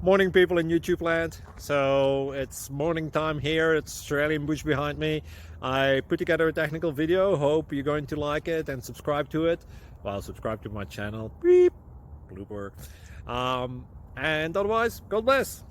Morning, people in YouTube land. So it's morning time here. It's Australian bush behind me. I put together a technical video. Hope you're going to like it and subscribe to it. Well, subscribe to my channel. Beep, blooper. And otherwise, God bless.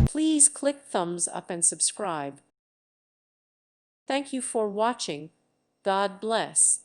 Please click thumbs up and subscribe. Thank you for watching. God bless.